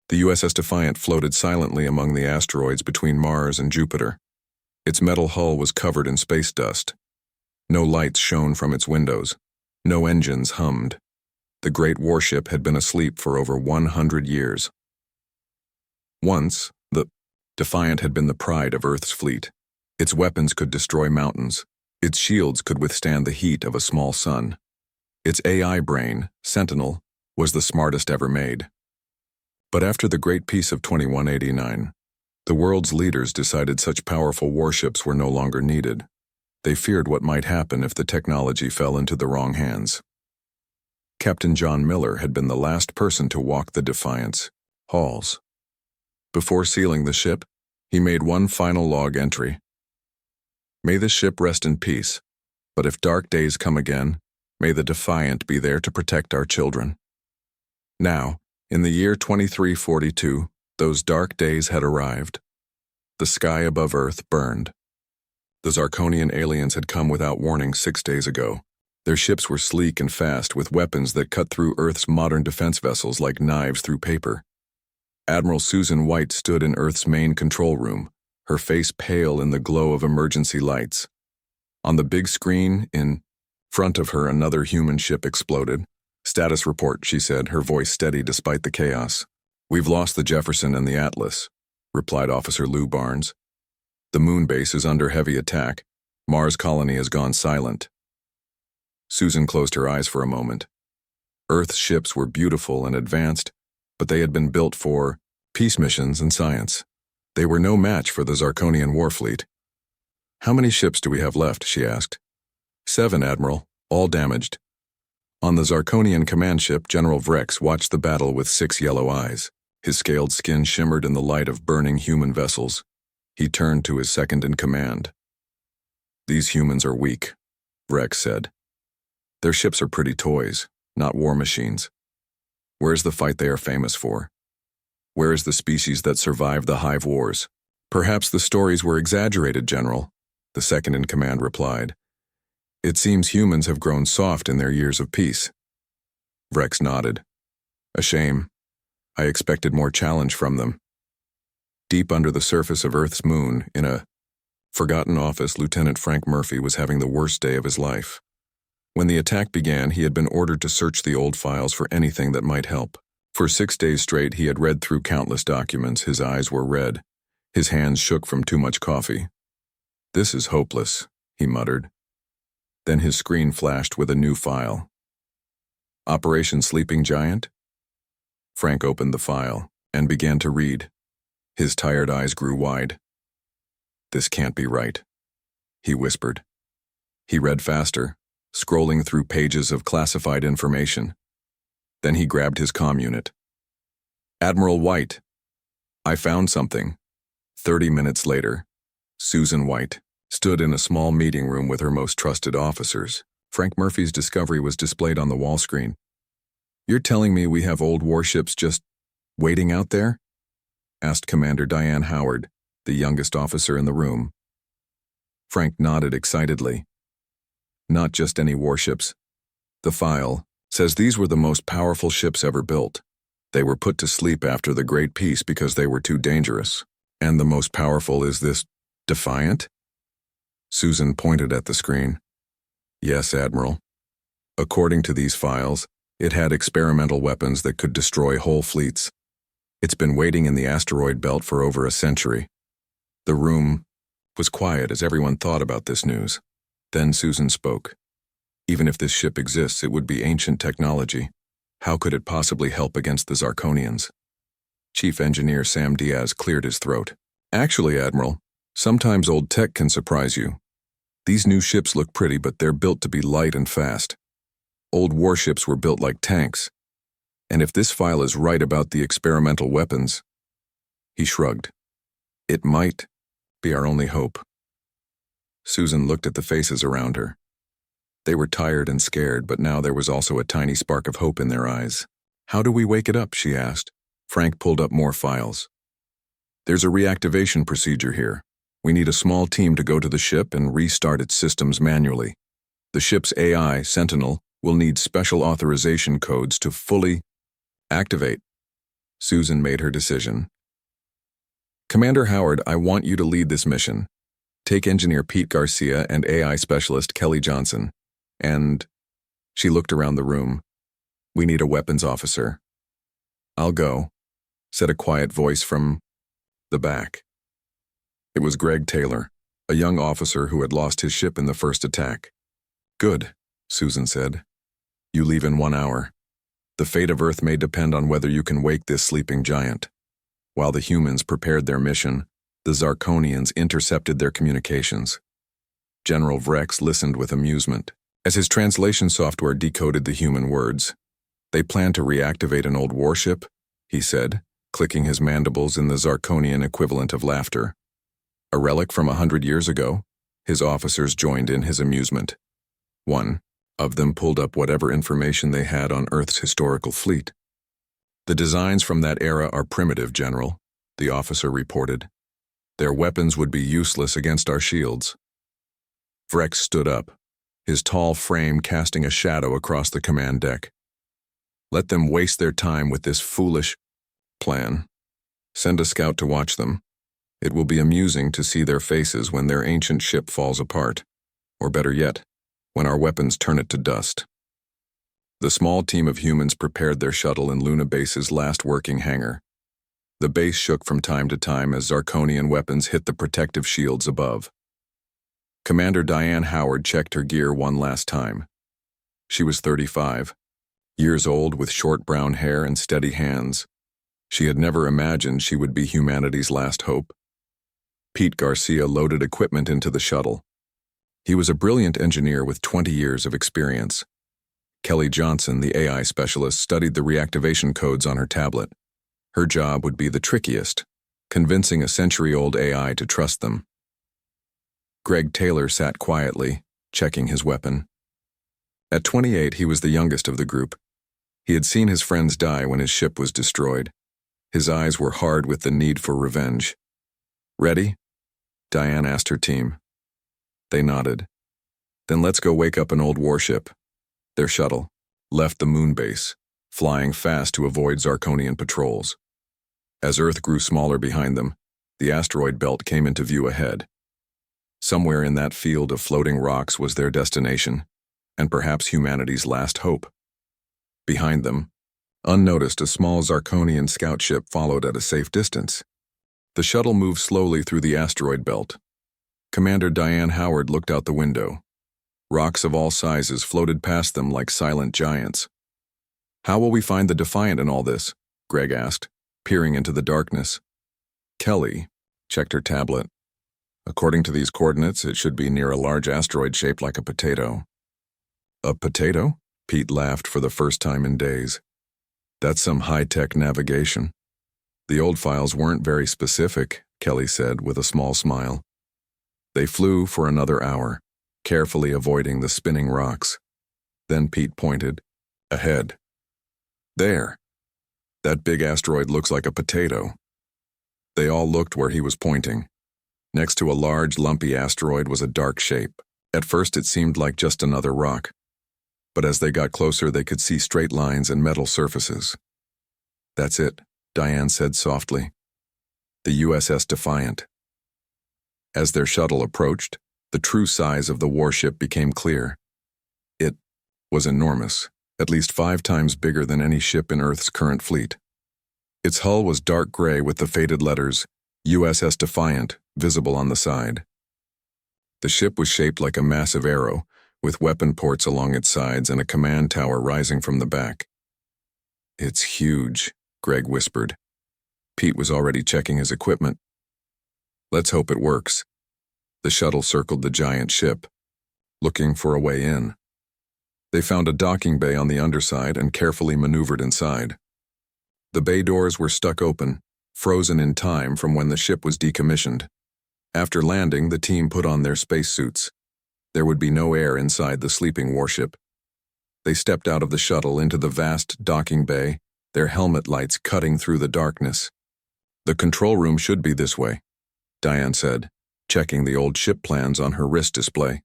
The USS Defiant floated silently among the asteroids between Mars and Jupiter. Its metal hull was covered in space dust. No lights shone from its windows. No engines hummed. The great warship had been asleep for over 100 years. Once, the Defiant had been the pride of Earth's fleet. Its weapons could destroy mountains. Its shields could withstand the heat of a small sun. Its AI brain, Sentinel, was the smartest ever made. But after the Great Peace of 2189, the world's leaders decided such powerful warships were no longer needed. They feared what might happen if the technology fell into the wrong hands. Captain John Miller had been the last person to walk the Defiant's halls. Before sealing the ship, he made one final log entry. May the ship rest in peace, but if dark days come again, may the Defiant be there to protect our children. Now, in the year 2342, those dark days had arrived. The sky above Earth burned. The Zarkonian aliens had come without warning 6 days ago. Their ships were sleek and fast, with weapons that cut through Earth's modern defense vessels like knives through paper. Admiral Susan White stood in Earth's main control room, her face pale in the glow of emergency lights. On the big screen in front of her, another human ship exploded. "Status report," she said, her voice steady despite the chaos. "We've lost the Jefferson and the Atlas," replied Officer Lou Barnes. "The moon base is under heavy attack. Mars colony has gone silent." Susan closed her eyes for a moment. Earth's ships were beautiful and advanced, but they had been built for peace missions and science. They were no match for the Zarkonian warfleet. "How many ships do we have left?" she asked. 7, Admiral, all damaged." On the Zarkonian command ship, General Vrex watched the battle with 6 yellow eyes. His scaled skin shimmered in the light of burning human vessels. He turned to his second-in-command. "These humans are weak," Vrex said. "Their ships are pretty toys, not war machines. Where's the fight they are famous for? Where is the species that survived the hive wars?" "Perhaps the stories were exaggerated, General," the second-in-command replied. "It seems humans have grown soft in their years of peace." Vrex nodded. "A shame. I expected more challenge from them." Deep under the surface of Earth's moon, in a forgotten office, Lieutenant Frank Murphy was having the worst day of his life. When the attack began, he had been ordered to search the old files for anything that might help. For 6 days straight, he had read through countless documents. His eyes were red. His hands shook from too much coffee. "This is hopeless," he muttered. Then his screen flashed with a new file. "Operation Sleeping Giant?" Frank opened the file and began to read. His tired eyes grew wide. "This can't be right," he whispered. He read faster, scrolling through pages of classified information. Then he grabbed his comm unit. "Admiral White, I found something." 30 minutes later, Susan White stood in a small meeting room with her most trusted officers. Frank Murphy's discovery was displayed on the wall screen. "You're telling me we have old warships just waiting out there?" asked Commander Diane Howard, the youngest officer in the room. Frank nodded excitedly. "Not just any warships. The file says these were the most powerful ships ever built. They were put to sleep after the Great Peace because they were too dangerous. And the most powerful is this Defiant?" Susan pointed at the screen. "Yes, Admiral. According to these files, it had experimental weapons that could destroy whole fleets. It's been waiting in the asteroid belt for over a century." The room was quiet as everyone thought about this news. Then Susan spoke. "Even if this ship exists, it would be ancient technology. How could it possibly help against the Zarkonians?" Chief Engineer Sam Diaz cleared his throat. "Actually, Admiral, sometimes old tech can surprise you. These new ships look pretty, but they're built to be light and fast. Old warships were built like tanks. And if this file is right about the experimental weapons," he shrugged, "it might be our only hope." Susan looked at the faces around her. They were tired and scared, but now there was also a tiny spark of hope in their eyes. "How do we wake it up?" she asked. Frank pulled up more files. "There's a reactivation procedure here. We need a small team to go to the ship and restart its systems manually. The ship's AI, Sentinel, will need special authorization codes to fully activate." Susan made her decision. Commander Howard, I want you to lead this mission. Take Engineer Pete Garcia and AI Specialist Kelly Johnson. And she looked around the room. We need a weapons officer. I'll go, said a quiet voice from the back. It was Greg Taylor, a young officer who had lost his ship in the first attack. Good, Susan said. You leave in 1 hour. The fate of Earth may depend on whether you can wake this sleeping giant. While the humans prepared their mission, the Zarkonians intercepted their communications. General Vrex listened with amusement. As his translation software decoded the human words, they plan to reactivate an old warship, he said, clicking his mandibles in the Zarkonian equivalent of laughter. A relic from 100 years ago? His officers joined in his amusement. One of them pulled up whatever information they had on Earth's historical fleet. The designs from that era are primitive, General, the officer reported. Their weapons would be useless against our shields. Vrex stood up, his tall frame casting a shadow across the command deck. Let them waste their time with this foolish plan. Send a scout to watch them. It will be amusing to see their faces when their ancient ship falls apart, or better yet, when our weapons turn it to dust. The small team of humans prepared their shuttle in Luna Base's last working hangar. The base shook from time to time as Zarkonian weapons hit the protective shields above. Commander Diane Howard checked her gear one last time. She was 35, years old with short brown hair and steady hands. She had never imagined she would be humanity's last hope. Pete Garcia loaded equipment into the shuttle. He was a brilliant engineer with 20 years of experience. Kelly Johnson, the AI specialist, studied the reactivation codes on her tablet. Her job would be the trickiest, convincing a century-old AI to trust them. Greg Taylor sat quietly, checking his weapon. At 28, he was the youngest of the group. He had seen his friends die when his ship was destroyed. His eyes were hard with the need for revenge. Ready? Diane asked her team. They nodded. Then let's go wake up an old warship. Their shuttle left the moon base, flying fast to avoid Zarkonian patrols. As Earth grew smaller behind them, the asteroid belt came into view ahead. Somewhere in that field of floating rocks was their destination, and perhaps humanity's last hope. Behind them, unnoticed, a small Zarkonian scout ship followed at a safe distance. The shuttle moved slowly through the asteroid belt. Commander Diane Howard looked out the window. Rocks of all sizes floated past them like silent giants. How will we find the Defiant in all this? Greg asked, peering into the darkness. Kelly checked her tablet. According to these coordinates, it should be near a large asteroid shaped like a potato. A potato? Pete laughed for the first time in days. That's some high-tech navigation. The old files weren't very specific, Kelly said with a small smile. They flew for another hour, carefully avoiding the spinning rocks. Then Pete pointed. Ahead. There. That big asteroid looks like a potato. They all looked where he was pointing. Next to a large, lumpy asteroid was a dark shape. At first it seemed like just another rock. But as they got closer, they could see straight lines and metal surfaces. That's it, Diane said softly. The USS Defiant. As their shuttle approached, the true size of the warship became clear. It was enormous, at least 5 times bigger than any ship in Earth's current fleet. Its hull was dark gray with the faded letters, USS Defiant, visible on the side. The ship was shaped like a massive arrow, with weapon ports along its sides and a command tower rising from the back. It's huge, Greg whispered. Pete was already checking his equipment. Let's hope it works. The shuttle circled the giant ship, looking for a way in. They found a docking bay on the underside and carefully maneuvered inside. The bay doors were stuck open, frozen in time from when the ship was decommissioned. After landing, the team put on their spacesuits. There would be no air inside the sleeping warship. They stepped out of the shuttle into the vast docking bay, their helmet lights cutting through the darkness. The control room should be this way, Diane said, checking the old ship plans on her wrist display.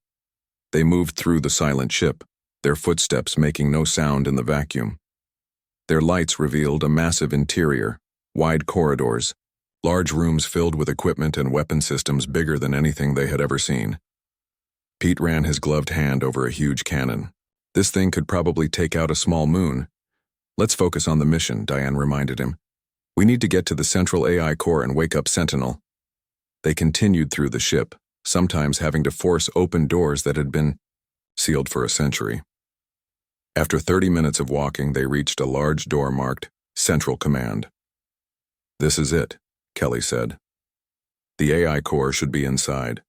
They moved through the silent ship, their footsteps making no sound in the vacuum. Their lights revealed a massive interior, Wide corridors, large rooms filled with equipment and weapon systems bigger than anything they had ever seen. Pete ran his gloved hand over a huge cannon. This thing could probably take out a small moon. Let's focus on the mission, Diane reminded him. We need to get to the central AI core and wake up Sentinel. They continued through the ship, sometimes having to force open doors that had been sealed for a century. After 30 minutes of walking, they reached a large door marked Central Command. This is it, Kelly said. The AI core should be inside.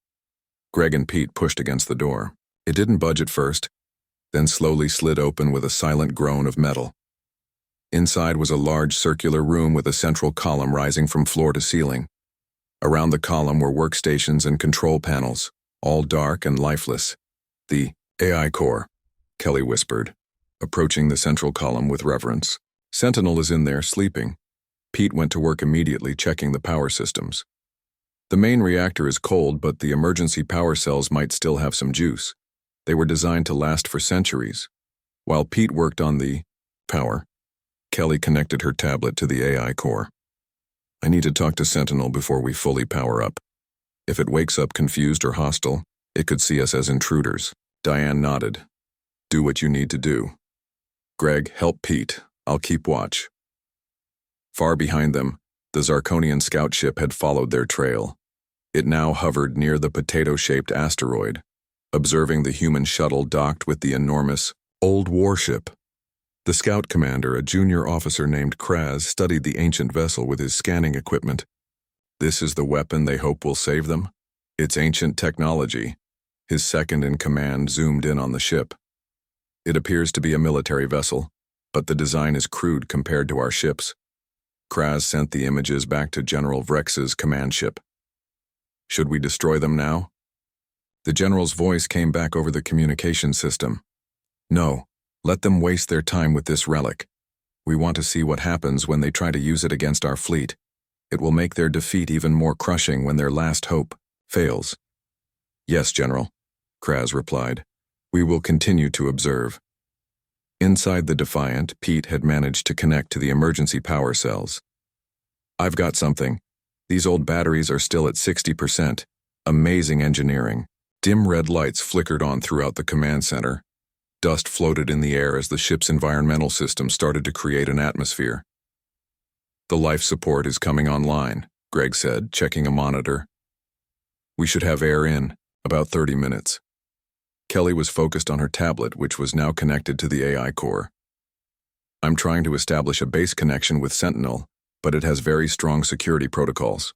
Greg and Pete pushed against the door. It didn't budge at first, then slowly slid open with a silent groan of metal. Inside was a large circular room with a central column rising from floor to ceiling. Around the column were workstations and control panels, all dark and lifeless. The AI core, Kelly whispered, approaching the central column with reverence. Sentinel is in there, sleeping. Pete went to work immediately, checking the power systems. The main reactor is cold, but the emergency power cells might still have some juice. They were designed to last for centuries. While Pete worked on the power, Kelly connected her tablet to the AI core. I need to talk to Sentinel before we fully power up. If it wakes up confused or hostile, it could see us as intruders. Diane nodded. Do what you need to do. Greg, help Pete. I'll keep watch. Far behind them, the Zarkonian scout ship had followed their trail. It now hovered near the potato-shaped asteroid, observing the human shuttle docked with the enormous, old warship. The scout commander, a junior officer named Kraz, studied the ancient vessel with his scanning equipment. This is the weapon they hope will save them? It's ancient technology. His second-in-command zoomed in on the ship. It appears to be a military vessel, but the design is crude compared to our ships. Kraz sent the images back to General Vrex's command ship. Should we destroy them now? The general's voice came back over the communication system. No. Let them waste their time with this relic. We want to see what happens when they try to use it against our fleet. It will make their defeat even more crushing when their last hope fails. Yes, General, Kraz replied. We will continue to observe. Inside the Defiant, Pete had managed to connect to the emergency power cells. I've got something. These old batteries are still at 60%. Amazing engineering. Dim red lights flickered on throughout the command center. Dust floated in the air as the ship's environmental system started to create an atmosphere. The life support is coming online, Greg said, checking a monitor. We should have air in about 30 minutes. Kelly was focused on her tablet, which was now connected to the AI core. I'm trying to establish a base connection with Sentinel, but it has very strong security protocols.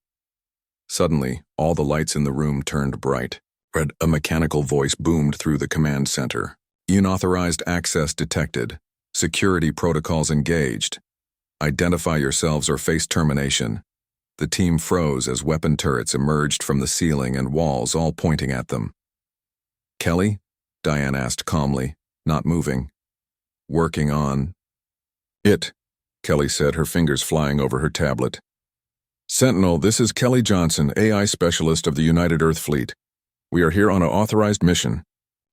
Suddenly, all the lights in the room turned bright. A mechanical voice boomed through the command center. Unauthorized access detected. Security protocols engaged. Identify yourselves or face termination. The team froze as weapon turrets emerged from the ceiling and walls, all pointing at them. Kelly? Diane asked calmly, not moving. Working on it, Kelly said, her fingers flying over her tablet. Sentinel, this is Kelly Johnson, AI Specialist of the United Earth Fleet. We are here on an authorized mission.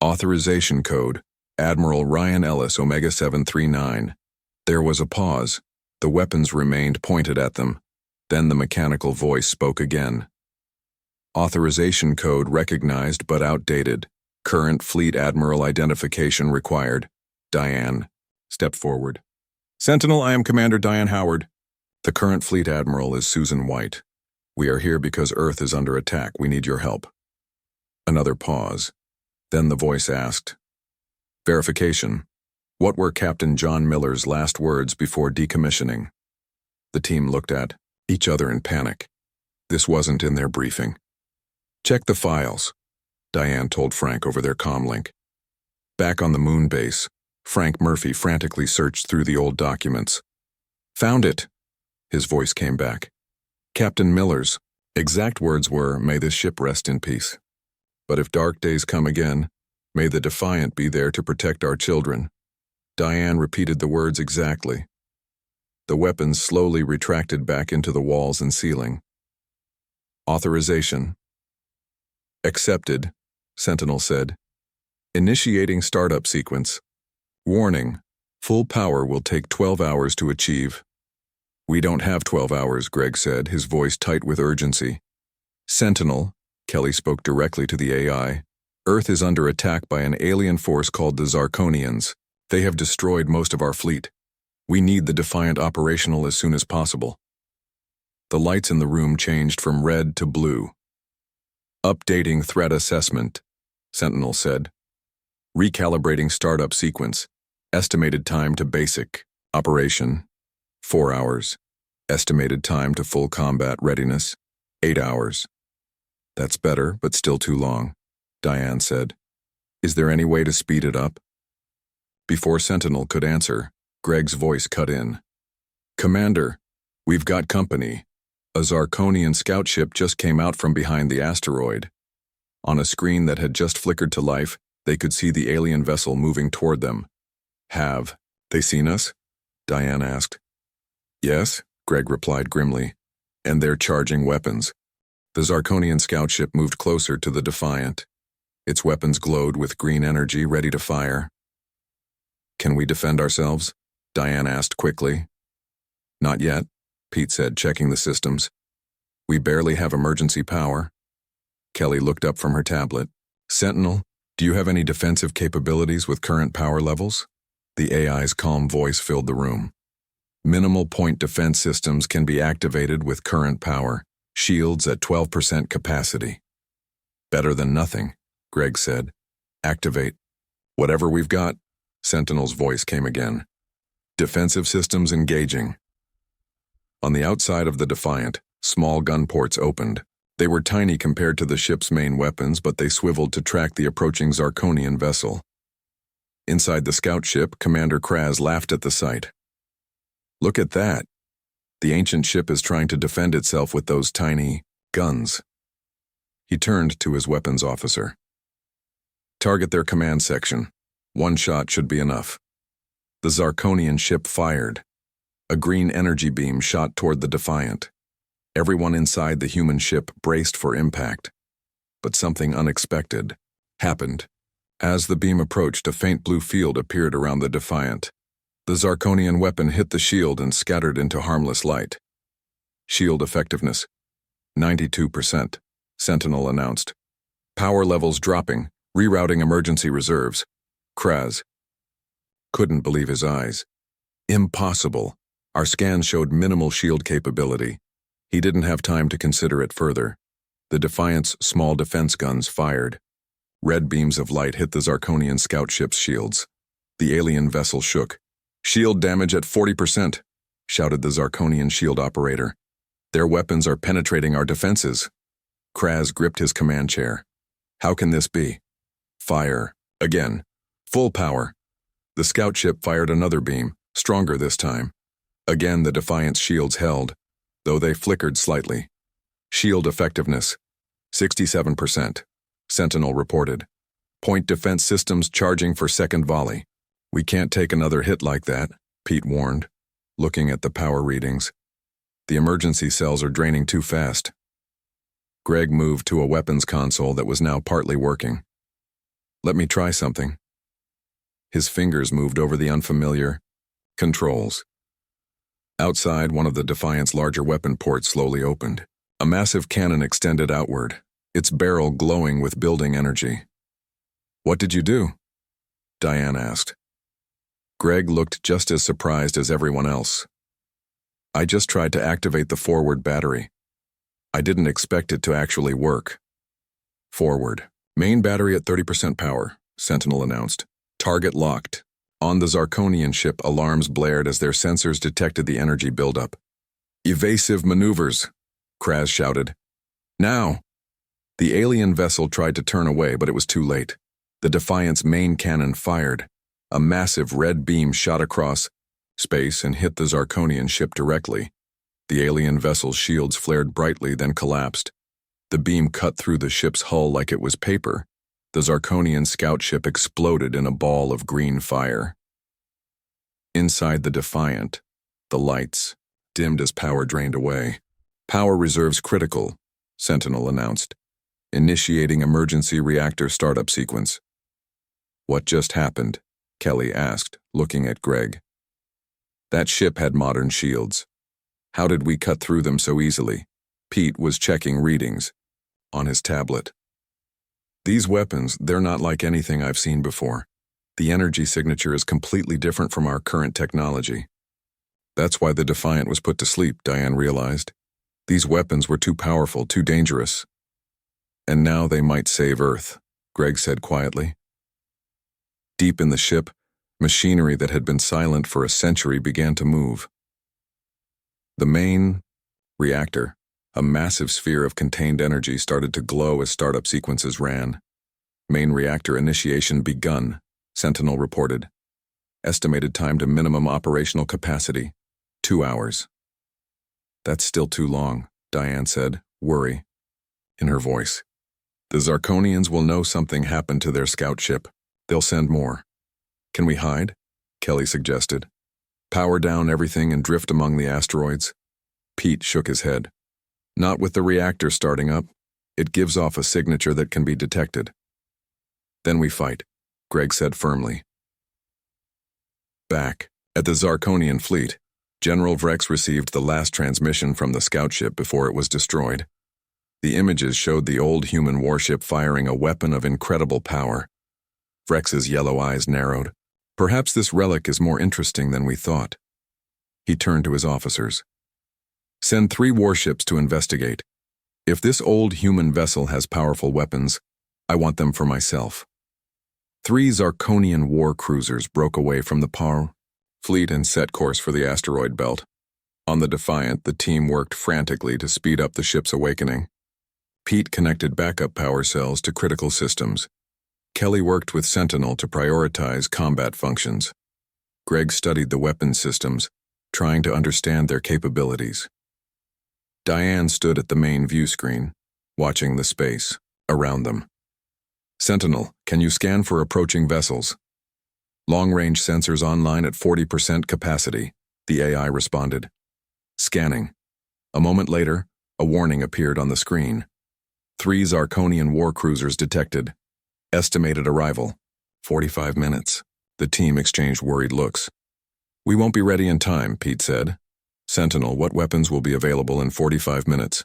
Authorization code, Admiral Ryan Ellis, Omega 739. There was a pause. The weapons remained pointed at them. Then the mechanical voice spoke again. Authorization code recognized but outdated. Current Fleet Admiral identification required. Diane. Step forward. Sentinel, I am Commander Diane Howard. The current Fleet Admiral is Susan White. We are here because Earth is under attack. We need your help. Another pause. Then the voice asked, Verification. What were Captain John Miller's last words before decommissioning? The team looked at each other in panic. This wasn't in their briefing. Check the files, Diane told Frank over their comlink. Back on the moon base, Frank Murphy frantically searched through the old documents. Found it, his voice came back. Captain Miller's exact words were, may this ship rest in peace. But if dark days come again, may the Defiant be there to protect our children. Diane repeated the words exactly. The weapons slowly retracted back into the walls and ceiling. Authorization. Accepted, Sentinel said. Initiating startup sequence. Warning. Full power will take 12 hours to achieve. We don't have 12 hours, Greg said, his voice tight with urgency. Sentinel, Kelly spoke directly to the AI. Earth is under attack by an alien force called the Zarkonians. They have destroyed most of our fleet. We need the Defiant operational as soon as possible. The lights in the room changed from red to blue. Updating threat assessment, Sentinel said. Recalibrating startup sequence. Estimated time to basic operation, 4 hours. Estimated time to full combat readiness, 8 hours. That's better, but still too long, Diane said. Is there any way to speed it up? Before Sentinel could answer, Greg's voice cut in. Commander, we've got company. A Zarkonian scout ship just came out from behind the asteroid. On a screen that had just flickered to life, they could see the alien vessel moving toward them. Have they seen us? Diane asked. Yes, Greg replied grimly. And they're charging weapons. The Zarkonian scout ship moved closer to the Defiant. Its weapons glowed with green energy, ready to fire. Can we defend ourselves? Diane asked quickly. Not yet, Pete said, checking the systems. We barely have emergency power. Kelly looked up from her tablet. Sentinel, do you have any defensive capabilities with current power levels? The AI's calm voice filled the room. Minimal point defense systems can be activated with current power. Shields at 12% capacity. Better than nothing, Greg said. Activate. Whatever we've got, Sentinel's voice came again. Defensive systems engaging. On the outside of the Defiant, small gun ports opened. They were tiny compared to the ship's main weapons, but they swiveled to track the approaching Zarkonian vessel. Inside the scout ship, Commander Kraz laughed at the sight. Look at that. The ancient ship is trying to defend itself with those tiny guns. He turned to his weapons officer. Target their command section. 1 shot should be enough. The Zarkonian ship fired. A green energy beam shot toward the Defiant. Everyone inside the human ship braced for impact. But something unexpected happened. As the beam approached, a faint blue field appeared around the Defiant. The Zarkonian weapon hit the shield and scattered into harmless light. Shield effectiveness, 92%, Sentinel announced. Power levels dropping, rerouting emergency reserves. Kraz couldn't believe his eyes. Impossible. Our scans showed minimal shield capability. He didn't have time to consider it further. The Defiant's small defense guns fired. Red beams of light hit the Zarkonian scout ship's shields. The alien vessel shook. Shield damage at 40%, shouted the Zarkonian shield operator. Their weapons are penetrating our defenses. Kraz gripped his command chair. How can this be? Fire. Again. Full power. The scout ship fired another beam, stronger this time. Again the Defiant's shields held, though they flickered slightly. Shield effectiveness, 67%. Sentinel reported. Point defense systems charging for second volley. We can't take another hit like that, Pete warned, looking at the power readings. The emergency cells are draining too fast. Greg moved to a weapons console that was now partly working. Let me try something. His fingers moved over the unfamiliar controls. Outside, one of the Defiant's larger weapon ports slowly opened. A massive cannon extended outward, its barrel glowing with building energy. What did you do? Diane asked. Greg looked just as surprised as everyone else. I just tried to activate the forward battery. I didn't expect it to actually work. Forward. Main battery at 30% power, Sentinel announced. Target locked. On the Zarkonian ship, alarms blared as their sensors detected the energy buildup. Evasive maneuvers, Kraz shouted. Now! The alien vessel tried to turn away, but it was too late. The Defiant's main cannon fired. A massive red beam shot across space and hit the Zarkonian ship directly. The alien vessel's shields flared brightly, then collapsed. The beam cut through the ship's hull like it was paper. The Zarkonian scout ship exploded in a ball of green fire. Inside the Defiant, the lights dimmed as power drained away. Power reserves critical, Sentinel announced, initiating emergency reactor startup sequence. What just happened? Kelly asked, looking at Greg. That ship had modern shields. How did we cut through them so easily? Pete was checking readings on his tablet. These weapons, they're not like anything I've seen before. The energy signature is completely different from our current technology. That's why the Defiant was put to sleep, Diane realized. These weapons were too powerful, too dangerous. And now they might save Earth, Greg said quietly. Deep in the ship, machinery that had been silent for a century began to move. The main reactor, a massive sphere of contained energy, started to glow as startup sequences ran. Main reactor initiation begun, Sentinel reported. Estimated time to minimum operational capacity, 2 hours. That's still too long, Diane said, worry in her voice. The Zarkonians will know something happened to their scout ship. They'll send more. Can we hide? Kelly suggested. Power down everything and drift among the asteroids? Pete shook his head. Not with the reactor starting up. It gives off a signature that can be detected. Then we fight, Greg said firmly. Back at the Zarkonian fleet, General Vrex received the last transmission from the scout ship before it was destroyed. The images showed the old human warship firing a weapon of incredible power. Vrex's yellow eyes narrowed. Perhaps this relic is more interesting than we thought. He turned to his officers. Send 3 warships to investigate. If this old human vessel has powerful weapons, I want them for myself. 3 Zarkonian war cruisers broke away from the PAR fleet and set course for the asteroid belt. On the Defiant, the team worked frantically to speed up the ship's awakening. Pete connected backup power cells to critical systems. Kelly worked with Sentinel to prioritize combat functions. Greg studied the weapons systems, trying to understand their capabilities. Diane stood at the main view screen, watching the space around them. Sentinel, can you scan for approaching vessels? Long-range sensors online at 40% capacity, the AI responded. Scanning. A moment later, a warning appeared on the screen. 3 Zarkonian war cruisers detected. Estimated arrival, 45 minutes. The team exchanged worried looks. We won't be ready in time, Pete said. Sentinel, what weapons will be available in 45 minutes?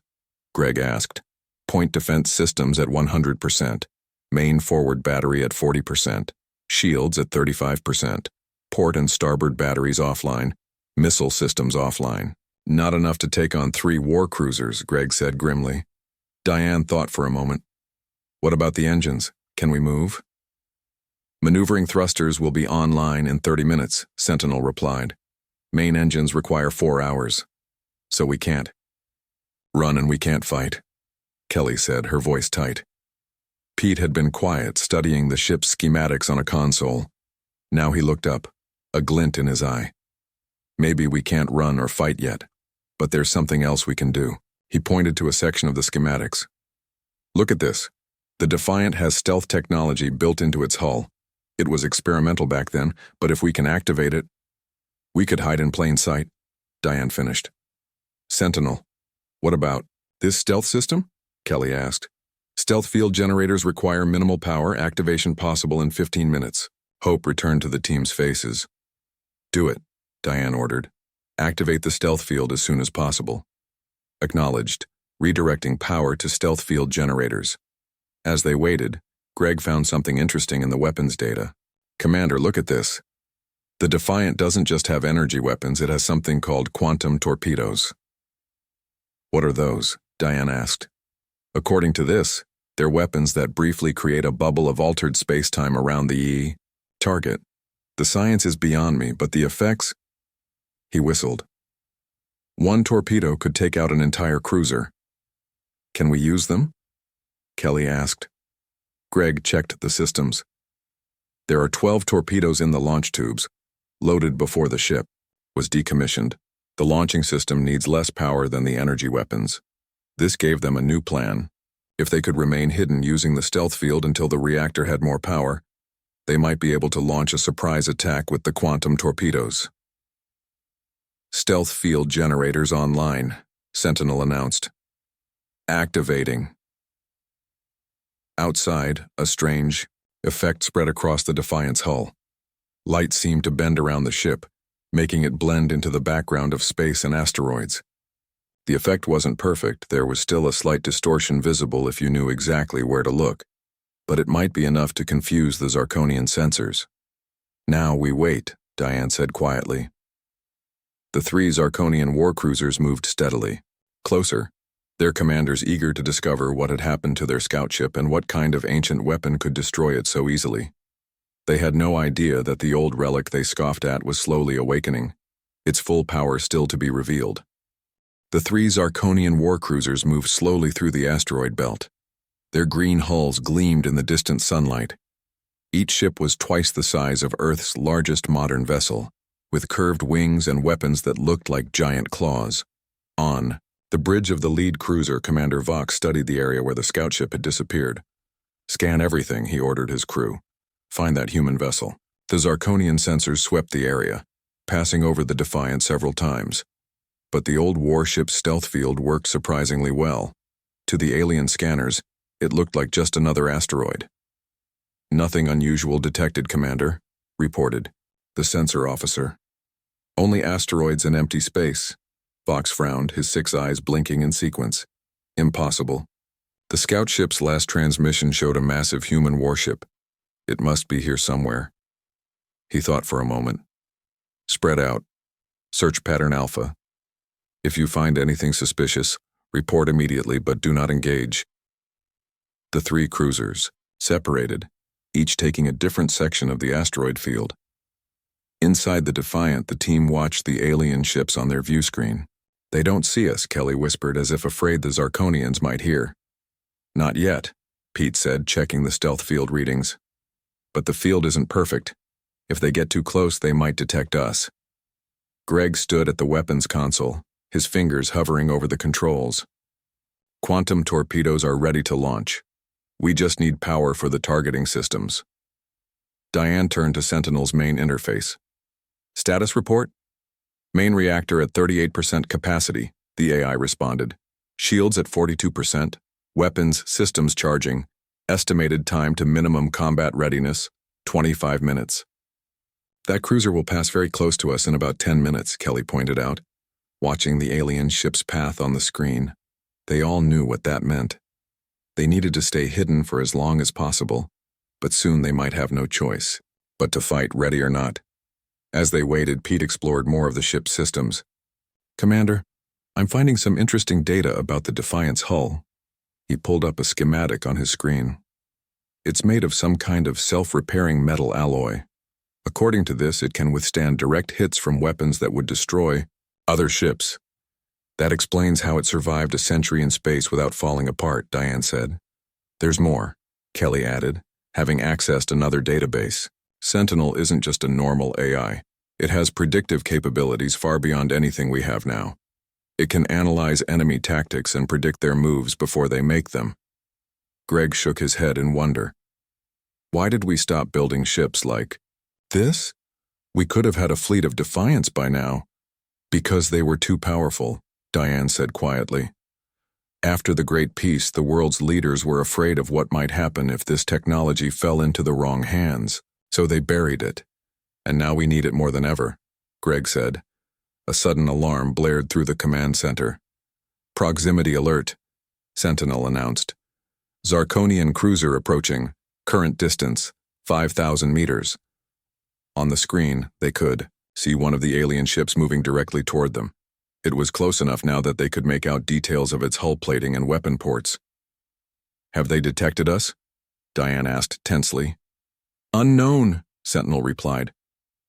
Greg asked. Point defense systems at 100%. Main forward battery at 40%. Shields at 35%. Port and starboard batteries offline. Missile systems offline. Not enough to take on 3 war cruisers, Greg said grimly. Diane thought for a moment. What about the engines? Can we move? Maneuvering thrusters will be online in 30 minutes, Sentinel replied. Main engines require 4 hours. So we can't. Run and we can't fight, Kelly said, her voice tight. Pete had been quiet, studying the ship's schematics on a console. Now he looked up, a glint in his eye. Maybe we can't run or fight yet, but there's something else we can do. He pointed to a section of the schematics. Look at this. The Defiant has stealth technology built into its hull. It was experimental back then, but if we can activate it, we could hide in plain sight, Diane finished. Sentinel, what about this stealth system? Kelly asked. Stealth field generators require minimal power, activation possible in 15 minutes. Hope returned to the team's faces. Do it, Diane ordered. Activate the stealth field as soon as possible. Acknowledged, redirecting power to stealth field generators. As they waited, Greg found something interesting in the weapons data. Commander, look at this. The Defiant doesn't just have energy weapons, it has something called quantum torpedoes. What are those? Diane asked. According to this, they're weapons that briefly create a bubble of altered space-time around the target. The science is beyond me, but the effects... He whistled. 1 torpedo could take out an entire cruiser. Can we use them? Kelly asked. Greg checked the systems. There are 12 torpedoes in the launch tubes, loaded before the ship was decommissioned. The launching system needs less power than the energy weapons. This gave them a new plan. If they could remain hidden using the stealth field until the reactor had more power, they might be able to launch a surprise attack with the quantum torpedoes. Stealth field generators online, Sentinel announced. Activating. Outside, a strange effect spread across the Defiant's hull. Light seemed to bend around the ship, making it blend into the background of space and asteroids. The effect wasn't perfect, there was still a slight distortion visible if you knew exactly where to look, but it might be enough to confuse the Zarkonian sensors. "Now we wait," Diane said quietly. The 3 Zarkonian war cruisers moved steadily, closer, their commanders eager to discover what had happened to their scout ship and what kind of ancient weapon could destroy it so easily. They had no idea that the old relic they scoffed at was slowly awakening, its full power still to be revealed. The 3 Zarkonian war cruisers moved slowly through the asteroid belt. Their green hulls gleamed in the distant sunlight. Each ship was twice the size of Earth's largest modern vessel, with curved wings and weapons that looked like giant claws. On the bridge of the lead cruiser, Commander Vox studied the area where the scout ship had disappeared. "Scan everything," he ordered his crew. "Find that human vessel." The Zarkonian sensors swept the area, passing over the Defiant several times. But the old warship's stealth field worked surprisingly well. To the alien scanners, it looked like just another asteroid. "Nothing unusual detected, Commander," reported the sensor officer. "Only asteroids and empty space." Vox frowned, his 6 eyes blinking in sequence. "Impossible. The scout ship's last transmission showed a massive human warship. It must be here somewhere." He thought for a moment. "Spread out. Search pattern Alpha. If you find anything suspicious, report immediately but do not engage." The 3 cruisers separated, each taking a different section of the asteroid field. Inside the Defiant, the team watched the alien ships on their view screen. "They don't see us," Kelly whispered, as if afraid the Zarkonians might hear. "Not yet," Pete said, checking the stealth field readings. "But the field isn't perfect. If they get too close, they might detect us." Greg stood at the weapons console, his fingers hovering over the controls. "Quantum torpedoes are ready to launch. We just need power for the targeting systems." Diane turned to Sentinel's main interface. "Status report?" "Main reactor at 38% capacity," the AI responded. "Shields at 42%. Weapons systems charging. Estimated time to minimum combat readiness, 25 minutes. "That cruiser will pass very close to us in about 10 minutes, Kelly pointed out, watching the alien ship's path on the screen. They all knew what that meant. They needed to stay hidden for as long as possible, but soon they might have no choice but to fight, ready or not. As they waited, Pete explored more of the ship's systems. "Commander, I'm finding some interesting data about the Defiant's hull." He pulled up a schematic on his screen. "It's made of some kind of self-repairing metal alloy. According to this, it can withstand direct hits from weapons that would destroy other ships. That explains how it survived a century in space without falling apart," Diane said. "There's more," Kelly added, having accessed another database. "Sentinel isn't just a normal AI. It has predictive capabilities far beyond anything we have now. It can analyze enemy tactics and predict their moves before they make them." Greg shook his head in wonder. "Why did we stop building ships like this? We could have had a fleet of Defiants by now." "Because they were too powerful," Diane said quietly. "After the Great Peace, the world's leaders were afraid of what might happen if this technology fell into the wrong hands, so they buried it. And now we need it more than ever," Greg said. A sudden alarm blared through the command center. "Proximity alert," Sentinel announced. "Zarkonian cruiser approaching. Current distance, 5,000 meters." On the screen, they could see one of the alien ships moving directly toward them. It was close enough now that they could make out details of its hull plating and weapon ports. "Have they detected us?" Diane asked tensely. "Unknown," Sentinel replied.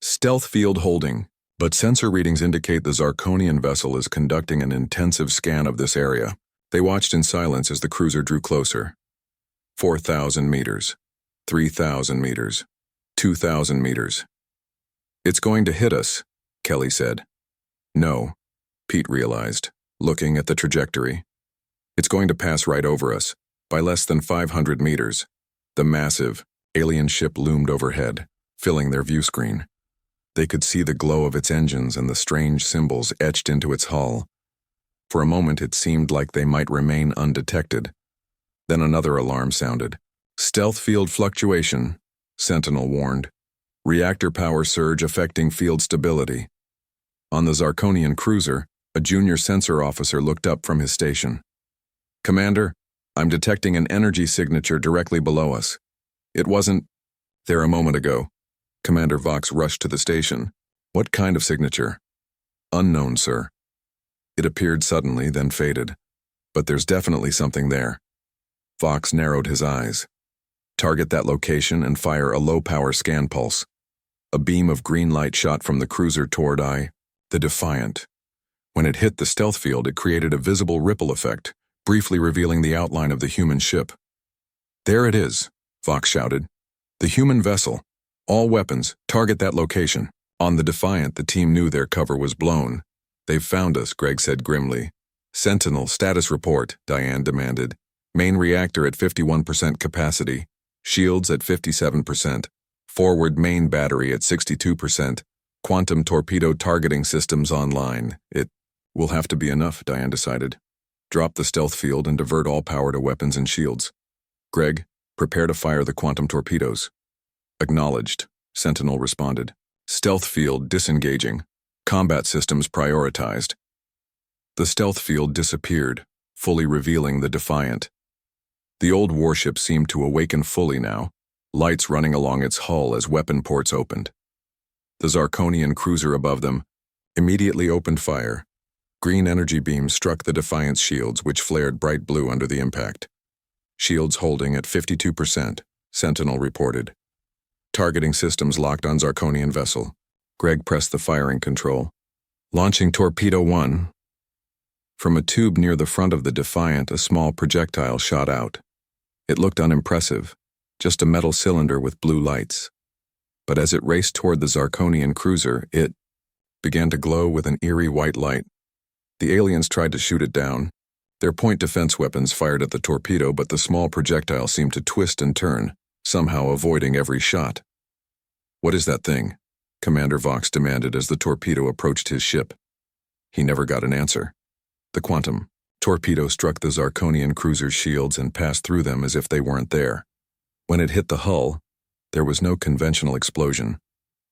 "Stealth field holding, but sensor readings indicate the Zarkonian vessel is conducting an intensive scan of this area." They watched in silence as the cruiser drew closer. 4,000 meters, 3,000 meters, 2,000 meters. "It's going to hit us," Kelly said. "No," Pete realized, looking at the trajectory. "It's going to pass right over us, by less than 500 meters. The massive, alien ship loomed overhead, filling their view screen. They could see the glow of its engines and the strange symbols etched into its hull. For a moment it seemed like they might remain undetected. Then another alarm sounded. "Stealth field fluctuation," Sentinel warned. "Reactor power surge affecting field stability." On the Zarkonian cruiser, A junior sensor officer looked up from his station. "Commander, I'm detecting an energy signature directly below us. It wasn't there a moment ago." Commander Vox rushed to the station. "What kind of signature?" "Unknown, sir. It appeared suddenly, then faded. But there's definitely something there." Vox narrowed his eyes. "Target that location and fire a low-power scan pulse." A beam of green light shot from the cruiser toward the Defiant. When it hit the stealth field, it created a visible ripple effect, briefly revealing the outline of the human ship. "There it is," Vox shouted. "The human vessel. All weapons, target that location." On the Defiant, the team knew their cover was blown. "They've found us," Greg said grimly. "Sentinel, status report," Diane demanded. "Main reactor at 51% capacity. Shields at 57%. Forward main battery at 62%. Quantum torpedo targeting systems online. It will have to be enough," Diane decided. "Drop the stealth field and divert all power to weapons and shields. Greg, prepare to fire the quantum torpedoes." "Acknowledged," Sentinel responded. "Stealth field disengaging. Combat systems prioritized." The stealth field disappeared, fully revealing the Defiant. The old warship seemed to awaken fully now, lights running along its hull as weapon ports opened. The Zarkonian cruiser above them immediately opened fire. Green energy beams struck the Defiant's shields, which flared bright blue under the impact. "Shields holding at 52%, Sentinel reported. "Targeting systems locked on Zarkonian vessel." Greg pressed the firing control. "Launching Torpedo 1. From a tube near the front of the Defiant, a small projectile shot out. It looked unimpressive, just a metal cylinder with blue lights. But as it raced toward the Zarkonian cruiser, it began to glow with an eerie white light. The aliens tried to shoot it down. Their point defense weapons fired at the torpedo, but the small projectile seemed to twist and turn, somehow avoiding every shot. "What is that thing?" Commander Vox demanded as the torpedo approached his ship. He never got an answer. The quantum torpedo struck the Zarkonian cruiser's shields and passed through them as if they weren't there. When it hit the hull, there was no conventional explosion.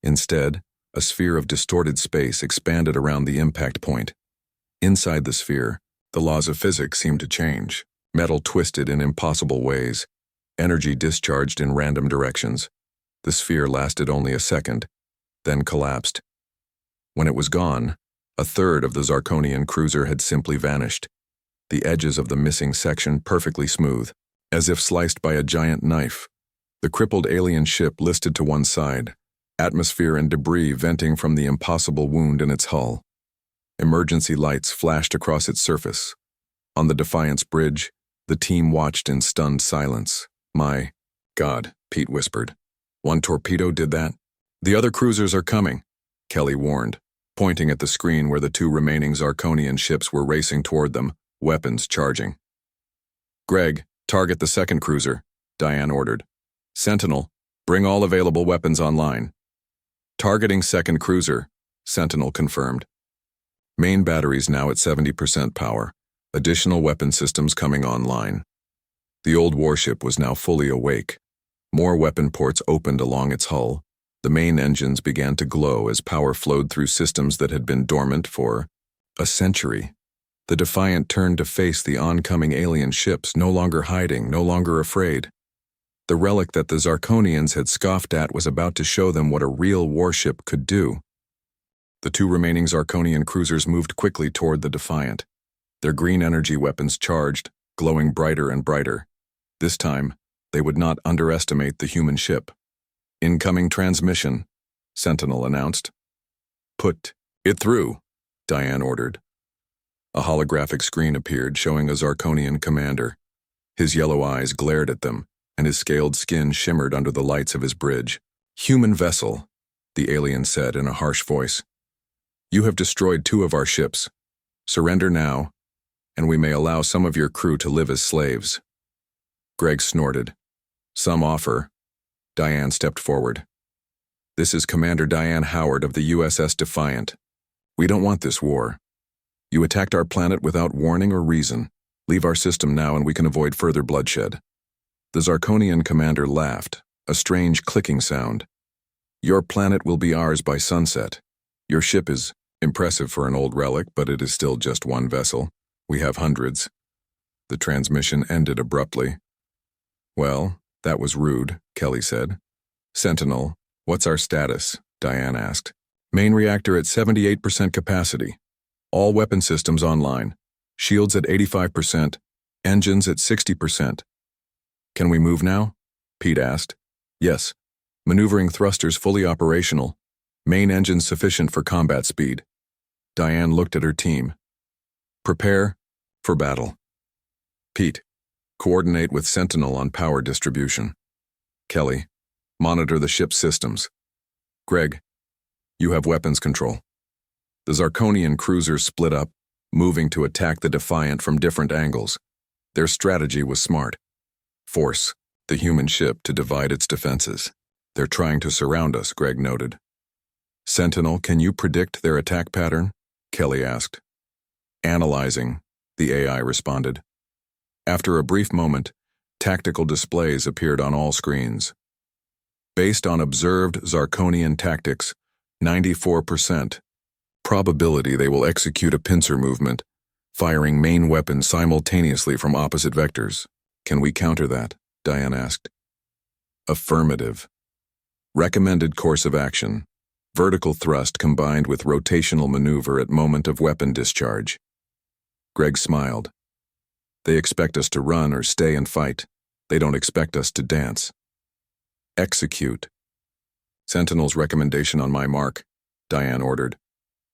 Instead, a sphere of distorted space expanded around the impact point. Inside the sphere, the laws of physics seemed to change. Metal twisted in impossible ways. Energy discharged in random directions. The sphere lasted only a second, then collapsed. When it was gone, a third of the Zarkonian cruiser had simply vanished. The edges of the missing section perfectly smooth, as if sliced by a giant knife. The crippled alien ship listed to one side, atmosphere and debris venting from the impossible wound in its hull. Emergency lights flashed across its surface. On the Defiant's bridge, the team watched in stunned silence. "My God," Pete whispered. "One torpedo did that?" "The other cruisers are coming," Kelly warned, pointing at the screen where the two remaining Zarkonian ships were racing toward them, weapons charging. "Greg, target the second cruiser," Diane ordered. "Sentinel, bring all available weapons online." "Targeting second cruiser," Sentinel confirmed. "Main batteries now at 70% power. Additional weapon systems coming online." The old warship was now fully awake. More weapon ports opened along its hull. The main engines began to glow as power flowed through systems that had been dormant for a century. The Defiant turned to face the oncoming alien ships, no longer hiding, no longer afraid. The relic that the Zarkonians had scoffed at was about to show them what a real warship could do. The two remaining Zarkonian cruisers moved quickly toward the Defiant. Their green energy weapons charged, glowing brighter and brighter. This time, they would not underestimate the human ship. "Incoming transmission," Sentinel announced. "Put it through," Diane ordered. A holographic screen appeared showing a Zarkonian commander. His yellow eyes glared at them, and his scaled skin shimmered under the lights of his bridge. "Human vessel," the alien said in a harsh voice. "You have destroyed 2 of our ships. Surrender now, and we may allow some of your crew to live as slaves." Greg snorted. "Some offer." Diane stepped forward. "This is Commander Diane Howard of the USS Defiant. We don't want this war. You attacked our planet without warning or reason. Leave our system now and we can avoid further bloodshed." The Zarkonian commander laughed, a strange clicking sound. "Your planet will be ours by sunset. Your ship is Impressive for an old relic, but it is still just one vessel. We have hundreds. The transmission ended abruptly. Well, that was rude, Kelly said. Sentinel, what's our status? Diane asked. Main reactor at 78% capacity. All weapon systems online. Shields at 85%. Engines at 60%. Can we move now? Pete asked. Yes. Maneuvering thrusters fully operational. Main engines sufficient for combat speed. Diane looked at her team. Prepare for battle. Pete, coordinate with Sentinel on power distribution. Kelly, monitor the ship's systems. Greg, you have weapons control. The Zarkonian cruisers split up, moving to attack the Defiant from different angles. Their strategy was smart. Force the human ship to divide its defenses. They're trying to surround us, Greg noted. Sentinel, can you predict their attack pattern? Kelly asked. Analyzing, the AI responded. After a brief moment, tactical displays appeared on all screens. Based on observed Zarkonian tactics, 94%. Probability they will execute a pincer movement, firing main weapons simultaneously from opposite vectors. Can we counter that? Diane asked. Affirmative. Recommended course of action. Vertical thrust combined with rotational maneuver at moment of weapon discharge. Greg smiled. They expect us to run or stay and fight. They don't expect us to dance. Execute. Sentinel's recommendation on my mark, Diane ordered.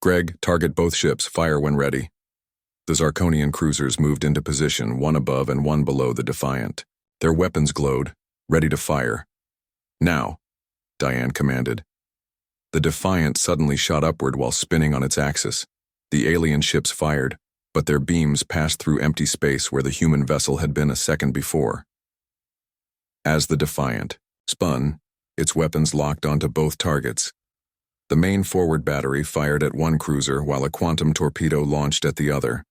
Greg, target both ships, fire when ready. The Zarkonian cruisers moved into position, one above and one below the Defiant. Their weapons glowed, ready to fire. Now, Diane commanded. The Defiant suddenly shot upward while spinning on its axis. The alien ships fired, but their beams passed through empty space where the human vessel had been a second before. As the Defiant spun, its weapons locked onto both targets. The main forward battery fired at one cruiser while a quantum torpedo launched at the other.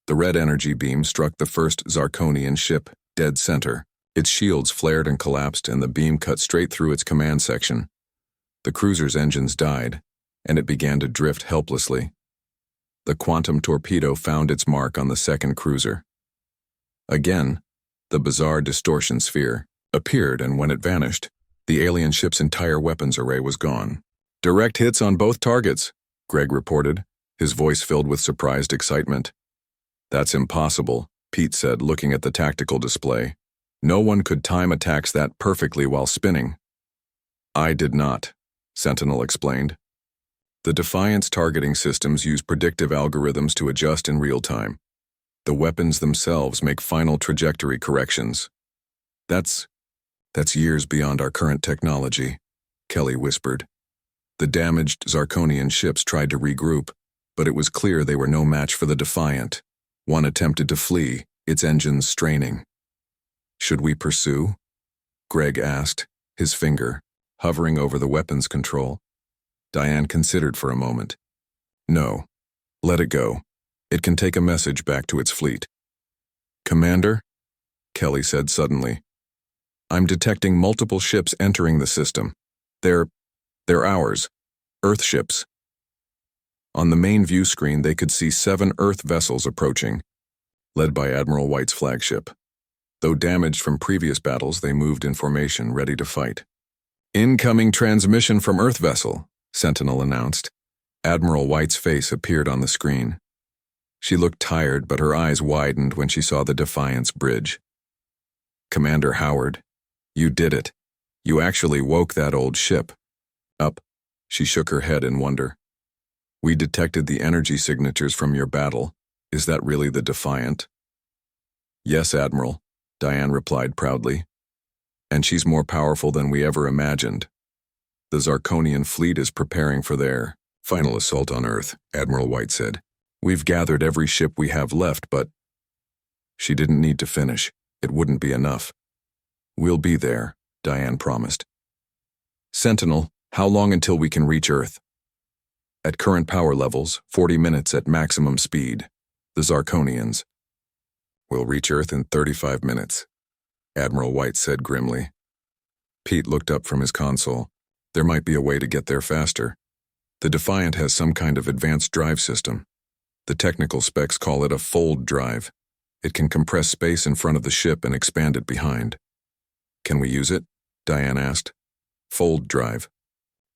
The red energy beam struck the first Zarkonian ship, dead center. Its shields flared and collapsed, and the beam cut straight through its command section. The cruiser's engines died, and it began to drift helplessly. The quantum torpedo found its mark on the second cruiser. Again, the bizarre distortion sphere appeared, and when it vanished, the alien ship's entire weapons array was gone. Direct hits on both targets, Greg reported, his voice filled with surprised excitement. That's impossible, Pete said, looking at the tactical display. No one could time attacks that perfectly while spinning. I did not, Sentinel explained. The Defiant's targeting systems use predictive algorithms to adjust in real time. The weapons themselves make final trajectory corrections. That's years beyond our current technology, Kelly whispered. The damaged Zarkonian ships tried to regroup, but it was clear they were no match for the Defiant. One attempted to flee, its engines straining. Should we pursue? Greg asked, his finger hovering over the weapons control. Diane considered for a moment. No. Let it go. It can take a message back to its fleet. Commander? Kelly said suddenly. I'm detecting multiple ships entering the system. They're ours. Earth ships. On the main view screen, they could see 7 Earth vessels approaching, led by Admiral White's flagship. Though damaged from previous battles, they moved in formation, ready to fight. Incoming transmission from Earth vessel, Sentinel announced. Admiral White's face appeared on the screen. She looked tired, but her eyes widened when she saw the Defiant's bridge. Commander Howard, you did it. You actually woke that old ship up. She shook her head in wonder. We detected the energy signatures from your battle. Is that really the Defiant? Yes, Admiral, Diane replied proudly. And she's more powerful than we ever imagined. The Zarkonian fleet is preparing for their final assault on Earth, Admiral White said. We've gathered every ship we have left, but she didn't need to finish. It wouldn't be enough. We'll be there, Diane promised. Sentinel, how long until we can reach Earth? At current power levels, 40 minutes at maximum speed. The Zarkonians. We'll reach Earth in 35 minutes, Admiral White said grimly. Pete looked up from his console. There might be a way to get there faster. The Defiant has some kind of advanced drive system. The technical specs call it a fold drive. It can compress space in front of the ship and expand it behind. Can we use it? Diane asked. Fold drive.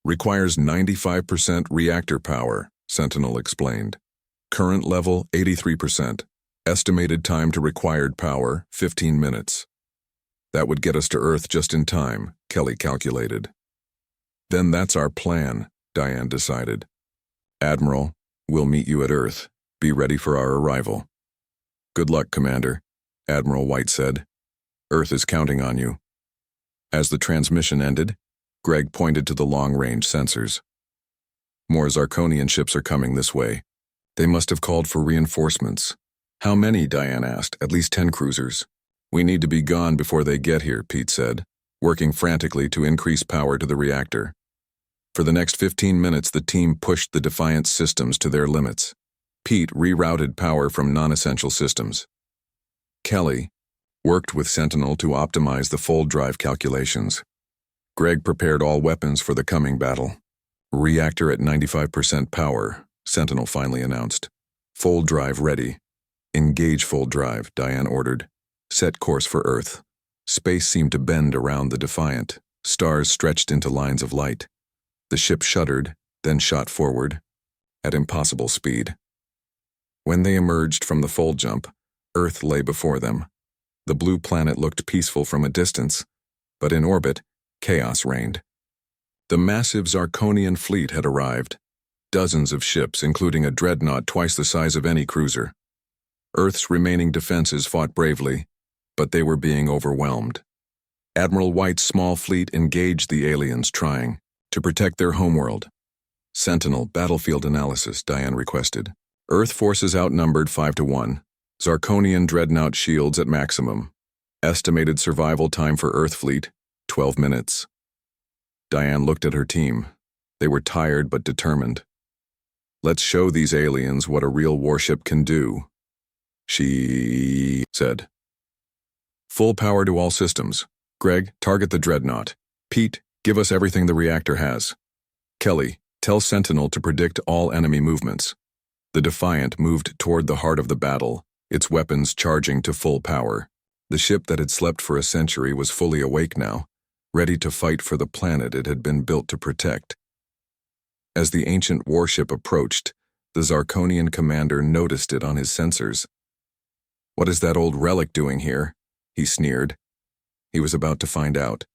Requires 95% reactor power, Sentinel explained. Current level 83%. Estimated time to required power 15 minutes. That would get us to Earth just in time, Kelly calculated. Then that's our plan, Diane decided. Admiral, we'll meet you at Earth. Be ready for our arrival. Good luck, Commander, Admiral White said. Earth is counting on you. As the transmission ended, Greg pointed to the long-range sensors. More Zarkonian ships are coming this way. They must have called for reinforcements. How many? Diane asked. At least 10 cruisers. We need to be gone before they get here, Pete said, working frantically to increase power to the reactor. For the next 15 minutes, the team pushed the Defiant systems to their limits. Pete rerouted power from non-essential systems. Kelly worked with Sentinel to optimize the fold drive calculations. Greg prepared all weapons for the coming battle. Reactor at 95% power, Sentinel finally announced. Fold drive ready. Engage fold drive, Diane ordered. Set course for Earth. Space seemed to bend around the Defiant. Stars stretched into lines of light. The ship shuddered, then shot forward, at impossible speed. When they emerged from the fold jump, Earth lay before them. The blue planet looked peaceful from a distance, but in orbit, chaos reigned. The massive Zarkonian fleet had arrived. Dozens of ships, including a dreadnought twice the size of any cruiser. Earth's remaining defenses fought bravely, but they were being overwhelmed. Admiral White's small fleet engaged the aliens, trying to protect their homeworld. Sentinel, battlefield analysis, Diane requested. Earth forces outnumbered 5-1. Zarkonian dreadnought shields at maximum. Estimated survival time for Earth fleet, 12 minutes. Diane looked at her team. They were tired but determined. Let's show these aliens what a real warship can do, she said. Full power to all systems. Greg, target the dreadnought. Pete, give us everything the reactor has. Kelly, tell Sentinel to predict all enemy movements. The Defiant moved toward the heart of the battle, its weapons charging to full power. The ship that had slept for a century was fully awake now, ready to fight for the planet it had been built to protect. As the ancient warship approached, the Zarkonian commander noticed it on his sensors. What is that old relic doing here? He sneered. He was about to find out.